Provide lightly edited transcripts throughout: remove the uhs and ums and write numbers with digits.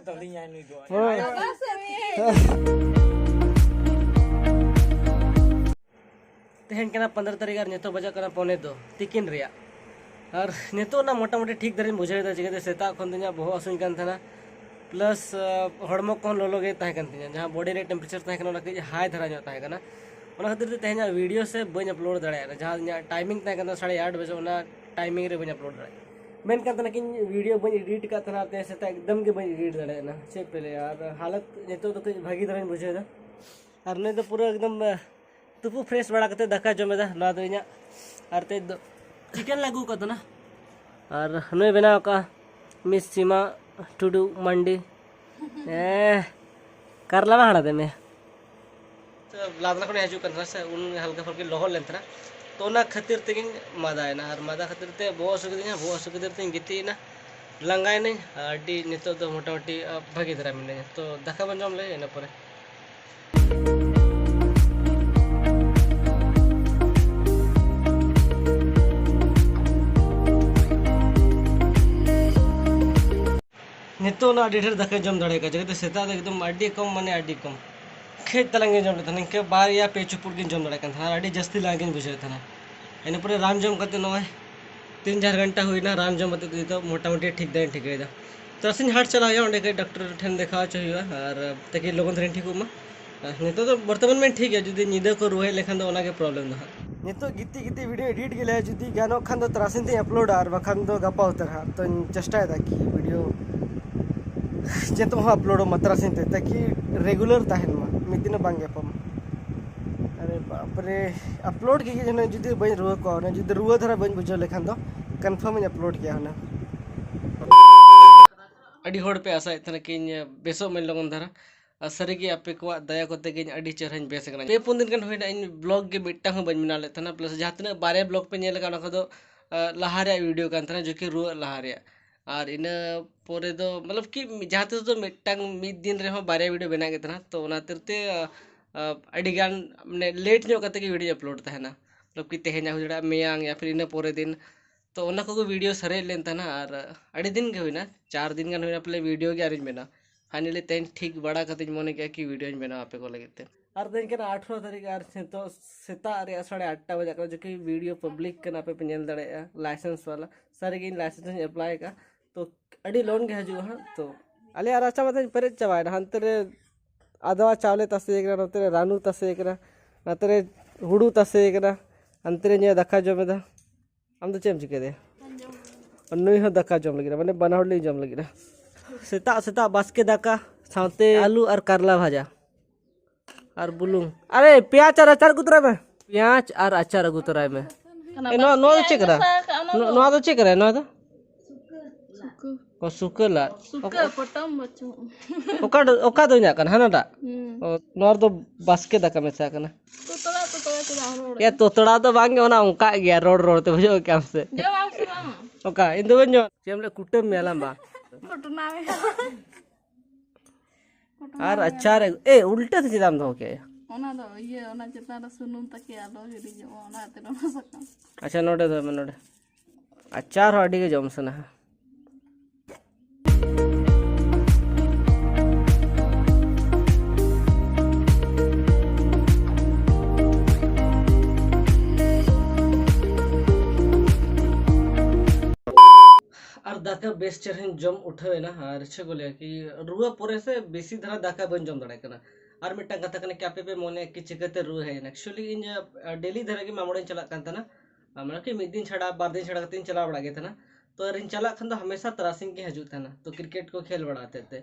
तेहन 15 तारीख और नितो बजा पौने दो तिकिन रिया और नितो ना मोटामुटी ठीक धरी बुझे चिकाते सेता खन तिना बहुत हसून कान थाना प्लस हड़मो को लोलो गे ताहे कान तिना जहां बॉडी रे टेम्परेचर ताहे कना कई हाई धरा जो ताहे कना ओना खातिर तेहन वीडियो से बन अपलोड दाड़ा जहां टाइमिंग ताहे कना 8:30 बजे ओना टाइमिंग रे बन अपलोड दाड़ा मेन कान तना कि वीडियो बन एडिट का तना ते सेता एकदम के बन एडिट दाड़ा ना चे पहले यार हालत नितो तो कई भागी धरा बुझे दा और नहीं तो पूरा एकदम तुपु फ्रेश बड़ा करते दाका जमेदा ना दो इना और ते चिकन लागू का ना और हमें बनाव का मिस सीमा टुडू मंडी करला में हाड़ा दे में तो लादना को हजू करना से उन हल्का फुल्की लोहल लेन था तो ना खातिर ते मादा है ना और मादा खातिर ते बहुत सुखदिन ते गिती ना लंगाई नहीं अड्डी नितो तो मोटामुटी भागी धरा मिले तो दाका बन जम ले ना परे नितो ना ढेर दाका जम दाड़े का जगह सेता एकदम अड्डी कम माने अड्डी कम खेत तलंगे जम था इनके बार या पे चुपुर के जम दाड़े था अड्डी जस्ती लागे बुझे था इन पूरे राम जम करते नॉय 3-4 घंटा हुईना राम जम करते तो मोटामुटी ठीक दाइन ठीक है तो असिन हाट चला अंडे के डॉक्टर ठेन देखा चाहिए और ताकि लोगन धरें ठीक मा नितो तो वर्तमान में ठीक है जुदी निदा को रुहे लेखान दो ओना के प्रॉब्लम दो नितो गिती गिती वीडियो एडिट के लिए जुदी गानो खान दो तरासिन ते अपलोड और बखान दो गपा उतर हा तो चेष्टा है कि वीडियो जेतो अपलोड मतरासिन ते ताकि रेगुलर तहन मा मिद दिन बांग गपम अरे बाप रे अपलोड की जने जुदी बन रुआ को ने जुदी रुआ धरा बन बुझो लेखान दो कंफर्म अपलोड किया हना अडी होड़ पे आशा इतना कि बेसो में लगन धरा सरीगे आपे को दया कोते कि अडी चेहरा बेस कना पे 4 दिन कन होइना इन ब्लॉग के मिट्टा हो बन मिना ले थना प्लस जहां बारे ब्लॉग पे नेल का दो लहा रे वीडियो कान थना जो कि रुआ लहा रे और इन पोरे दो मतलब कि जहां तो मिट्टांग मिद दिन रे हो बारे वीडियो बना के थना तो ओना तिरते अडी गान माने लेट नो कते की वीडियो अपलोड तहना मतलब कि तेहेना हो जड़ा मेयांग या फिर इन पोरे दिन तो ओना को वीडियो सरे लेन तहना और अडी दिन के होइना 4 दिन गान होइना पहले वीडियो के आरिज मेना फाइनली तेन ठीक बड़ा कते मने के कि वीडियो बना आपे को लगे और दिन के 18 तारीख और तो सेता 8:30 बजे जो कि वीडियो पब्लिक के पे पेल दाड़ा लाइसेंस वाला सारे गे लाइसेंस अप्लाई का तो अड़ी लोन के हजू हाँ तो अले राचा मत पेरे चाबाना हंतरे आदवा चावले तसे नतरे रानू तसे नतरे हुड़ू तसे हंतरे दाका जमेदा आम तो चेम चिके और नुई हो दाका जम लगे माने बना हड़ जम लगे सेता सेता बास्के दाका साथे आलू और करला भाजा और बुलुंग अरे प्याज और अचार गुतरा में प्याज और अचार गुतरा में नो नो चेक करा नो तो चेक करा नो तो को सुकला सुका पटम बचो ओका दो nya kan hana da nor do basket da kamesa kana ya totड़ा तो बांगे ओना उनका गया रोड रोड ते बुझो क्या से ओका इन दो बन्यो चेमले कुटम मेलाम बा कुटना में और अचार ए उल्टा से दाम दो के ओना दो ये ओना चिता रे सुनुम तके आलो हिरी जो ओना ते ना सकम अच्छा नोडे दो नोडे अचार हडी के जमसना और दाका बेस चरहन जम उठावे ना और अच्छे को ले कि रुआ पूरे से बेसी धरा दाका बन जम दड़ा कना और मिट्टा कथा कने क्या पे मोने कि चिकते रु है एक्चुअली इन डेली धरा की मामोड़े चला कान तना मतलब कि मिद दिन छड़ा 2 दिन छड़ा तीन चला बड़ा गे तना तो रिन चला खन तो हमेशा तरासिंग के हजू था ना तो क्रिकेट को खेल बढ़ाते थे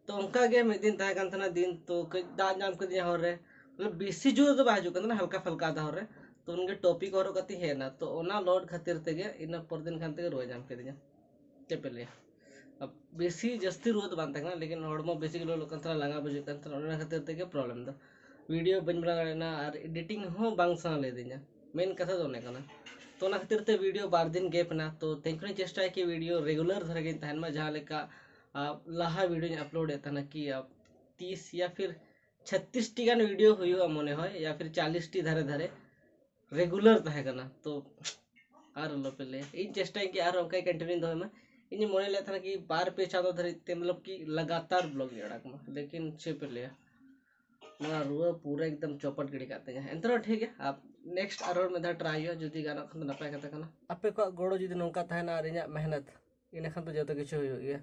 तो उनका गे मिद दिन ताहे कान तना दिन तो दान नाम के दिया हो रे मतलब बेसी जोर तो बाजू कान हल्का फुल्का दा हो रे तो उनके टॉपिक और कति है ना तो ओना लोड खातिर तेगे इन पर दिन खान ते रोज नाम के दिया पे अब बेसी जस्ती रुआ बांध ना लेकिन हड़मो बेसी के लोग कंतरा लंगा बुझे कंतरा ओना खातिर ते प्रॉब्लम दो वीडियो बन बना ना और एडिटिंग हो बांग सा ले दिना मेन कथा तो कना तो ओना खातिर ते वीडियो 2 दिन गैप ना तो तेंकनी चेष्टा है कि वीडियो रेगुलर धरे गिन तहन मा जहां लेका लाहा वीडियो अपलोड एता ना कि 30 या फिर 36 टी गान वीडियो हुयो मने होय या फिर 40 टी धरे धरे रेगुलर तहे कना तो आर लो पहले इन चेष्टा है कि आर ओके कंटिन्यू दो में इन मोने ले था कि बार पे चादो धरी ते मतलब कि लगातार ब्लॉग नहीं अड़क लेकिन छे पे लिया ना रुआ पूरा एकदम चौपट गिड़ी करते हैं एंतरो ठीक है आप नेक्स्ट आरोर में दा ट्राई हो जुदी गाना खन नपाय कथा कना आपे को गोड़ो जुदी नोंका थाना और इना मेहनत इन खान तो जतो किछु हो गया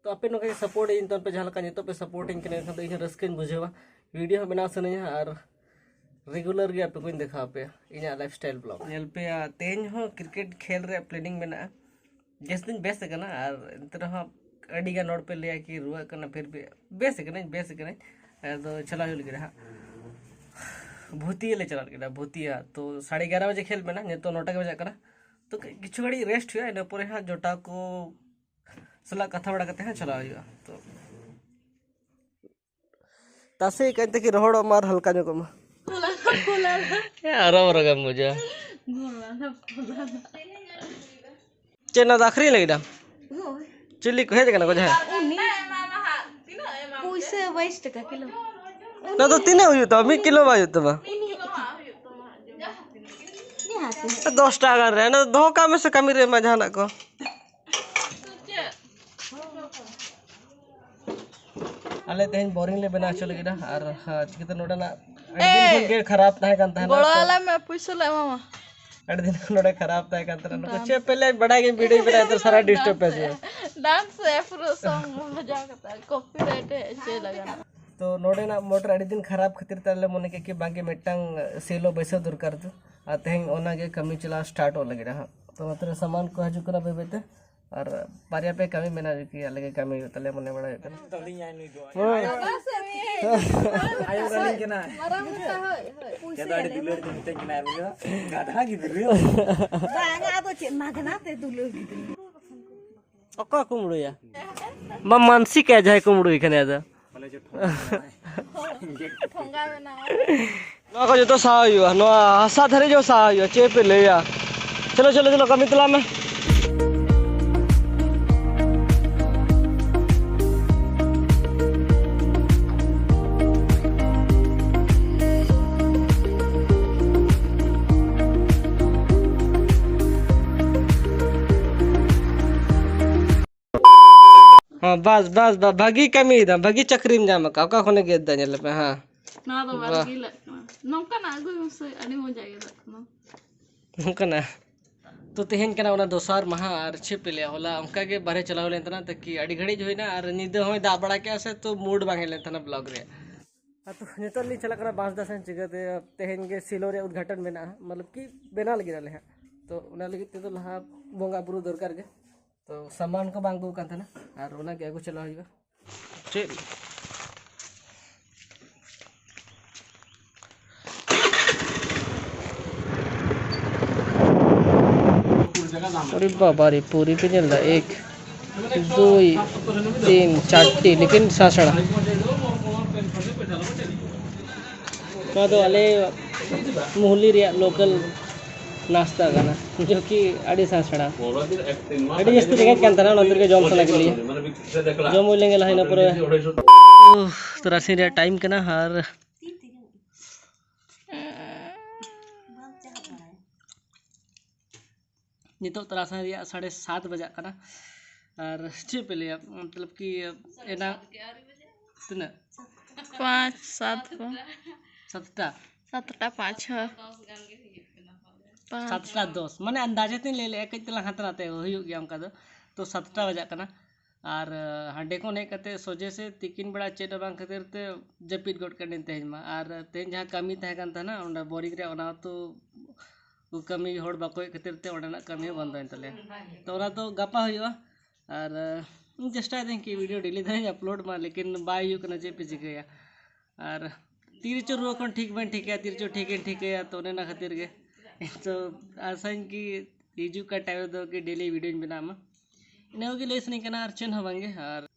तो आपे नोका सपोर्ट इन तन पे जहां लका नितो पे सपोर्टिंग कने खान तो इन रस्किन बुझेवा वीडियो बनाव सने और रेगुलर गे आपे को देखा पे इन लाइफस्टाइल ब्लॉग नेल पे तेज हो क्रिकेट खेल रे प्लानिंग मेना जैसे दिन बेस कना और तरह अड़ी गा नोड पे ले कि रुआ कना फिर भी बेस कना तो चला हो लगे हाँ भूतिया ले चला लगे भूतिया तो 11:30 बजे खेल में ना तो 9 बजे करना तो किछु घड़ी रेस्ट हुआ इन पर हाँ जोटा को सला कथा बड़ा करते हैं चला हुआ तो तासे कहते कि रोहड़ मार हल्का जो कमा आराम रगा मुझे चेना दाखरी लगी डा चिल्ली को है जगह को है पुइसे 22 टका किलो ना तो तीने हुई तो अभी किलो बाजू तो बा 10 टका रहे ना दो का में से कमी रे मजा ना को अले तेन बोरिंग ले बना चल गिदा और चिकित नोडा ना दिन के खराब ताहे कान ताहे गोड़ा वाला में पुइसे ले मामा अड़ दिन नोडा खराब ताहे कान ताहे नो चे पहले बड़ा के वीडियो बना तो सारा डिस्टर्ब पे डांस एफ्रो सॉन्ग मजा करता कॉपीराइट ऐसे लगाना तो नोडे ना मोटर अड़ी दिन खराब खातिर ताले मने के बागे मिटंग सेलो बैसा दरकार तो आ तेहन ओना के कमी चला स्टार्ट हो लगे रहा तो मतलब सामान को हजू करा बेबेते और बारिया पे कमी मेना कि अलग कमी तले मने बड़ा कर आयो रनिंग के ना के दाड़ी दुलर के मिटे के ना गाधा की दुलियो बांगा तो चे मागना ते दुलर की ओका कुमड़ो या मानसी के जाय कुमड़ो इखने आजा ठोंगा में ना नो को जो तो सा हुआ नो आशा धरे जो सा हुआ चे पे ले या चलो चलो चलो कमी तला में हाँ बस बस बस भगी कमी दा भगी चक्री में जाम का कोने गेद दा नेल पे हां ना तो बार की लगना नौका ना आगु से अड़ी हो जाएगा नौका ना तो तेहन कना ओना दोसार महा और छिप ले होला उनका के बारे चलाव लेन तना त कि अड़ी घड़ी जो है ना और नींद होय दा बड़ा के से तो मूड बांगे लेन तना ब्लॉग रे तो नितल ली चला करा 5-10 चिगते तेहन के सिलो रे उद्घाटन मेना मतलब कि बेना लगी रहले तो उना लगी तो लहा बोंगा बुरु दरकार के तो सामान को बांग बो कांतना और ओना के आगु चला होइबा ठीक अरे बाबा रे पूरी पे चल रहा 1 2 3 4 लेकिन सासड़ा का तो वाले मोहल्ली रे लोकल नाश्ता गाना जो कि अड़ी सासड़ा अड़ी जस्ट जगह के अंतर अंदर के जॉम सना के लिए जॉम लेंगे ला ना पर तो राशि रे टाइम के ना हर नितो तरासा रे 7:30 बजे कना और चे पे लिया मतलब कि एना तना 5 7 को 7टा 5 6 7टा 10 माने अंदाजे तीन ले ले कई तला हाथनाते हुई गया उनका तो 7टा बजे कना और हांडे को ने कते सोजे से तिकिन बड़ा चेट बांग खातिर ते जपिट गोट करने तेज मा और तेज जहां कमी तहे कान था ना ओंडा बोरिंग रे ओना तो कमी होड़ बाको खातिर ते ओंडा कमी बंद होइन तले तो ओना तो गपा हुआ और चेष्टा दें कि वीडियो डेली धरे अपलोड मा लेकिन बाय हुई कना जे पे चिकया और तीरचो रुआ कोन ठीक बन ठीक है तीरचो ठीक है तो ने ना खातिर के तो आसान कि हिजू का टाइम दो कि डेली वीडियो बनामा इना के लेस नहीं करना और चेन होंगे और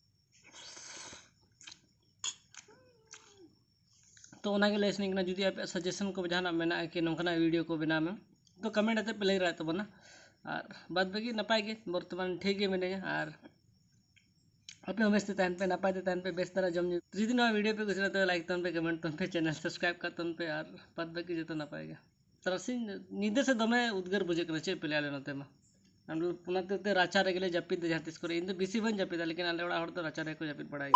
तो ओना के लेस नहीं करना जुदी आप सजेशन को जहां मेना कि नोखना वीडियो को बना में तो कमेंट आते पे ले रहा तो बना और बाद बाकी नपाय के वर्तमान ठीक है मैंने और अपने हमेशा तहन पे नपाय तहन पे बेस तरह जम जिस दिन वीडियो पे कुछ ना तो लाइक तन पे कमेंट तन पे चैनल सब्सक्राइब कर तन पे और बाद बाकी जो तो नपाएगा तरसी नींद से दमे उद्गर बुझे कर चे पे ले नते में हम लोग पुनः राचा रेगले जापिद जहाँ तीस करे इन बेसी बन जापिदा लेकिन आले ओड़ा हर तो राचा रे को जापिद पड़ाई